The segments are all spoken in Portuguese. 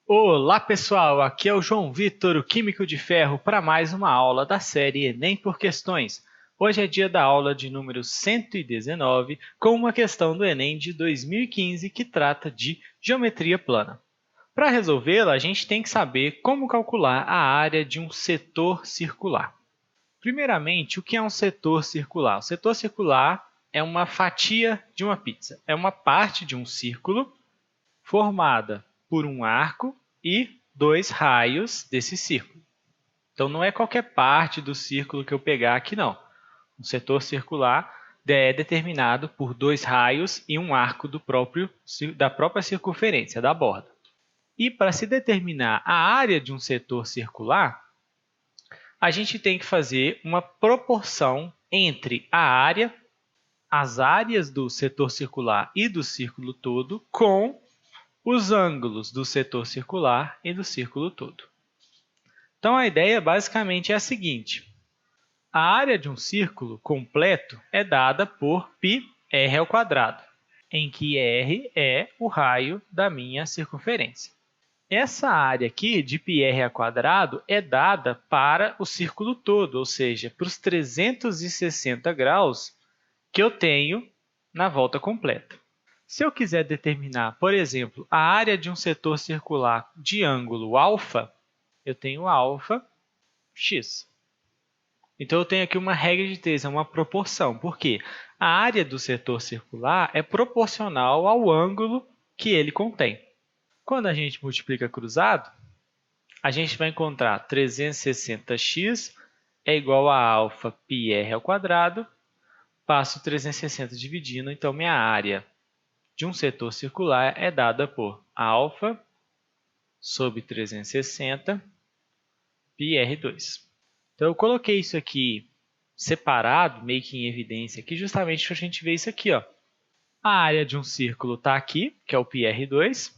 Olá pessoal, aqui é o João Vitor, o Químico de Ferro, para mais uma aula da série Enem por Questões. Hoje é dia da aula de número 119, com uma questão do Enem de 2015 que trata de geometria plana. Para resolvê-la, a gente tem que saber como calcular a área de um setor circular. Primeiramente, o que é um setor circular? O setor circular é uma fatia de uma pizza, é uma parte de um círculo formada por um arco e dois raios desse círculo. Então, não é qualquer parte do círculo que eu pegar aqui, não. Um setor circular é determinado por dois raios e um arco da própria circunferência, da borda. E para se determinar a área de um setor circular, a gente tem que fazer uma proporção entre as áreas do setor circular e do círculo todo com os ângulos do setor circular e do círculo todo. Então, a ideia basicamente é a seguinte. A área de um círculo completo é dada por πr², em que r é o raio da minha circunferência. Essa área aqui de πr² é dada para o círculo todo, ou seja, para os 360 graus que eu tenho na volta completa. Se eu quiser determinar, por exemplo, a área de um setor circular de ângulo alfa, eu tenho alfa x. Então, eu tenho aqui uma regra de três, é uma proporção. Por quê? A área do setor circular é proporcional ao ângulo que ele contém. Quando a gente multiplica cruzado, a gente vai encontrar 360x é igual a alfa πr², passo 360 dividindo, então minha área de um setor circular é dada por alfa sobre 360 πr². Então, eu coloquei isso aqui separado, meio que em evidência aqui, justamente para a gente ver isso aqui. Ó. A área de um círculo está aqui, que é o πr²,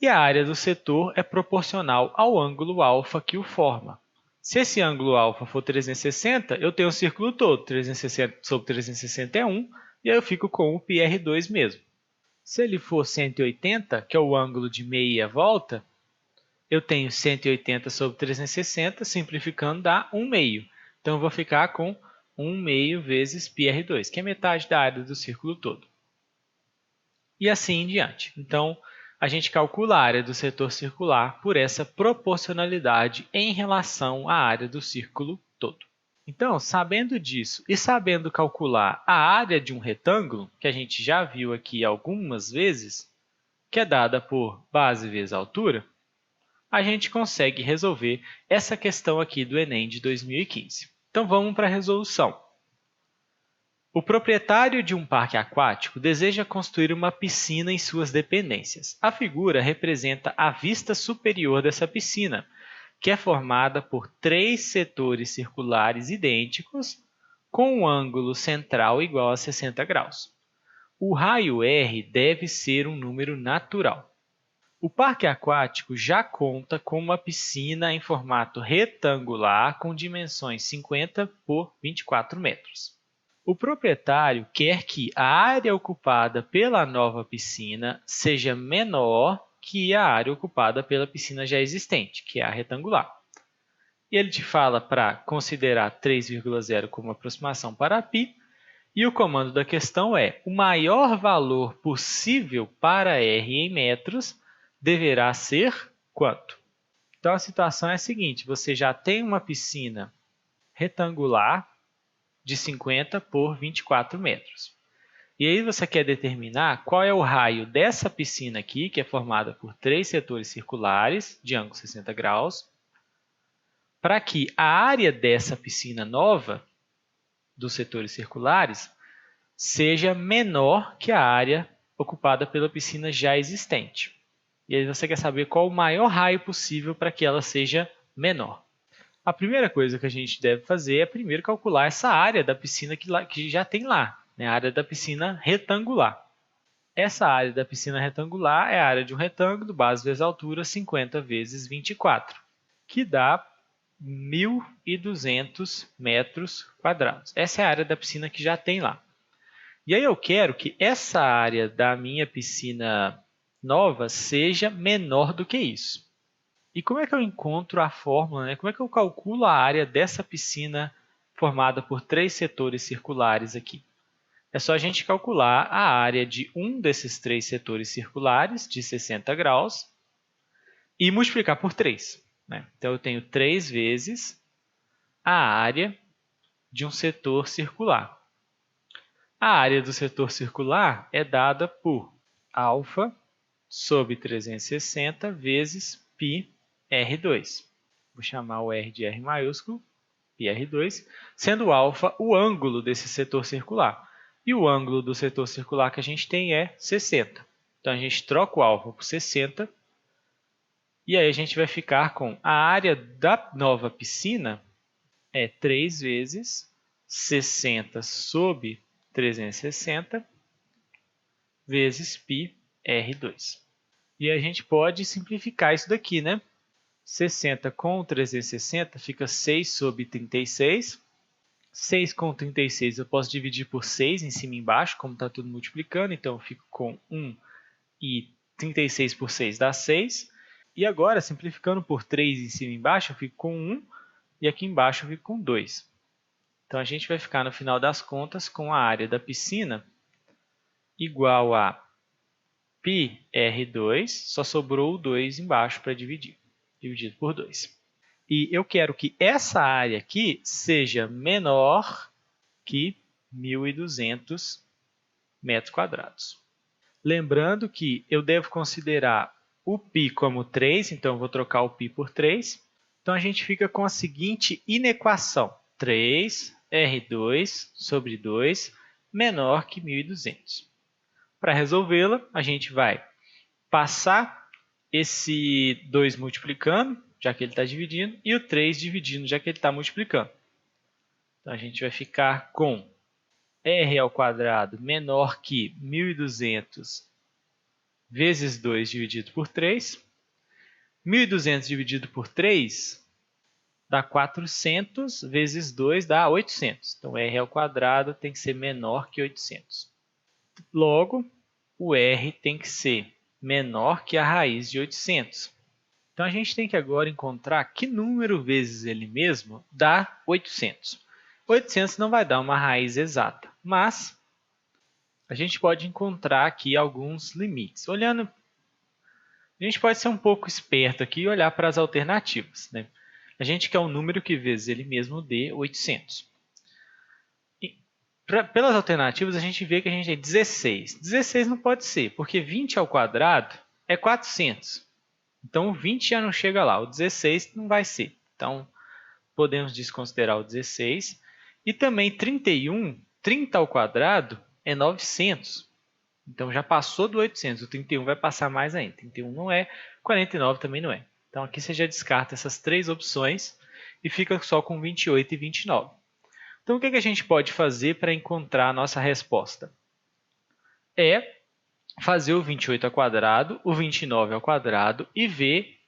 e a área do setor é proporcional ao ângulo alfa que o forma. Se esse ângulo alfa for 360, eu tenho o círculo todo. 360 sobre 360 é 1, e aí eu fico com o πr² mesmo. Se ele for 180, que é o ângulo de meia volta, eu tenho 180 sobre 360, simplificando dá 1 meio. Então, eu vou ficar com 1 meio vezes πr², que é metade da área do círculo todo. E assim em diante. Então, a gente calcula a área do setor circular por essa proporcionalidade em relação à área do círculo todo. Então, sabendo disso e sabendo calcular a área de um retângulo, que a gente já viu aqui algumas vezes, que é dada por base vezes altura, a gente consegue resolver essa questão aqui do Enem de 2015. Então, vamos para a resolução. O proprietário de um parque aquático deseja construir uma piscina em suas dependências. A figura representa a vista superior dessa piscina, que é formada por três setores circulares idênticos, com um ângulo central igual a 60 graus. O raio R deve ser um número natural. O parque aquático já conta com uma piscina em formato retangular com dimensões 50 por 24 metros. O proprietário quer que a área ocupada pela nova piscina seja menor que a área ocupada pela piscina já existente, que é a retangular. E ele te fala para considerar 3,0 como aproximação para π, e o comando da questão é: o maior valor possível para r em metros deverá ser quanto? Então, a situação é a seguinte: você já tem uma piscina retangular de 50 por 24 metros. E aí você quer determinar qual é o raio dessa piscina aqui, que é formada por três setores circulares de ângulo 60 graus, para que a área dessa piscina nova, dos setores circulares, seja menor que a área ocupada pela piscina já existente. E aí você quer saber qual o maior raio possível para que ela seja menor. A primeira coisa que a gente deve fazer é primeiro calcular essa área da piscina que já tem lá, né? A área da piscina retangular. Essa área da piscina retangular é a área de um retângulo, base vezes altura, 50 vezes 24, que dá 1.200 metros quadrados. Essa é a área da piscina que já tem lá. E aí eu quero que essa área da minha piscina nova seja menor do que isso. E como é que eu encontro a fórmula, né? Como é que eu calculo a área dessa piscina formada por 3 setores circulares aqui? É só a gente calcular a área de um desses 3 setores circulares, de 60 graus, e multiplicar por 3. Né? Então, eu tenho 3 vezes a área de um setor circular. A área do setor circular é dada por alfa sobre 360 vezes π R2. Vou chamar o R de R maiúsculo, πr2, sendo alfa o ângulo desse setor circular. E o ângulo do setor circular que a gente tem é 60. Então, a gente troca o alfa por 60. E aí a gente vai ficar com a área da nova piscina é 3 vezes 60 sobre 360 vezes π R2. E a gente pode simplificar isso daqui, né? 60 com 360 fica 6 sobre 36. 6 com 36 eu posso dividir por 6 em cima e embaixo, como está tudo multiplicando. Então, eu fico com 1 e 36 por 6 dá 6. E agora, simplificando por 3 em cima e embaixo, eu fico com 1 e aqui embaixo eu fico com 2. Então, a gente vai ficar, no final das contas, com a área da piscina igual a πr2, só sobrou o 2 embaixo para dividir, dividido por 2. E eu quero que essa área aqui seja menor que 1.200 metros quadrados. Lembrando que eu devo considerar o π como 3, então eu vou trocar o π por 3. Então, a gente fica com a seguinte inequação: 3R2 sobre 2 menor que 1.200. Para resolvê-la, a gente vai passar esse 2 multiplicando, já que ele está dividindo, e o 3 dividindo, já que ele está multiplicando. Então, a gente vai ficar com r ao quadrado menor que 1.200 vezes 2 dividido por 3. 1.200 dividido por 3 dá 400 vezes 2 dá 800. Então, r ao quadrado tem que ser menor que 800. Logo, o r tem que ser menor que a raiz de 800. Então, a gente tem que agora encontrar que número vezes ele mesmo dá 800. 800 não vai dar uma raiz exata, mas a gente pode encontrar aqui alguns limites. Olhando, a gente pode ser um pouco esperto aqui e olhar para as alternativas, né? A gente quer um número que vezes ele mesmo dê 800. Pelas alternativas, a gente vê que a gente tem 16. 16 não pode ser, porque 20 ao quadrado é 400. Então, o 20 já não chega lá. O 16 não vai ser. Então, podemos desconsiderar o 16. E também 31, 30 ao quadrado é 900. Então, já passou do 800. O 31 vai passar mais ainda. 31 não é, 49 também não é. Então, aqui você já descarta essas 3 opções e fica só com 28 e 29. Então, o que a gente pode fazer para encontrar a nossa resposta? É fazer o 28 ao quadrado, o 29 ao quadrado e ver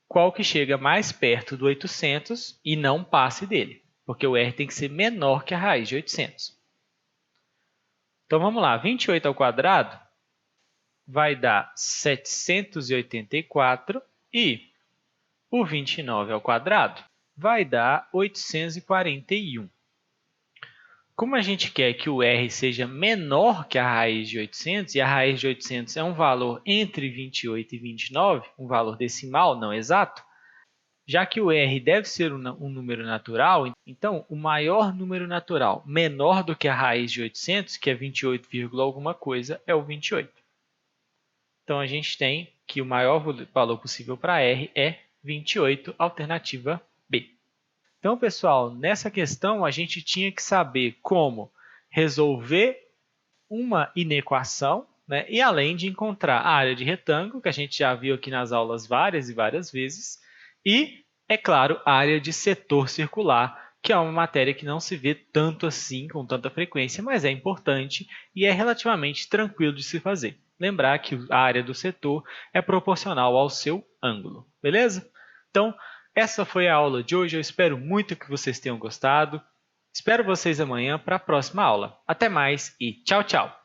qual que chega mais perto do 800 e não passe dele, porque o r tem que ser menor que a raiz de 800. Então, vamos lá. 28 ao quadrado vai dar 784 e o 29 ao quadrado vai dar 841. Como a gente quer que o r seja menor que a raiz de 800, e a raiz de 800 é um valor entre 28 e 29, um valor decimal, não exato, já que o r deve ser um número natural, então o maior número natural menor do que a raiz de 800, que é 28, alguma coisa, é o 28. Então, a gente tem que o maior valor possível para r é 28, alternativa B. Então, pessoal, nessa questão a gente tinha que saber como resolver uma inequação, né? E além de encontrar a área de retângulo, que a gente já viu aqui nas aulas várias e várias vezes, e, é claro, a área de setor circular, que é uma matéria que não se vê tanto assim, com tanta frequência, mas é importante e é relativamente tranquilo de se fazer. Lembrar que a área do setor é proporcional ao seu ângulo, beleza? Então, essa foi a aula de hoje, eu espero muito que vocês tenham gostado. Espero vocês amanhã para a próxima aula. Até mais e tchau, tchau!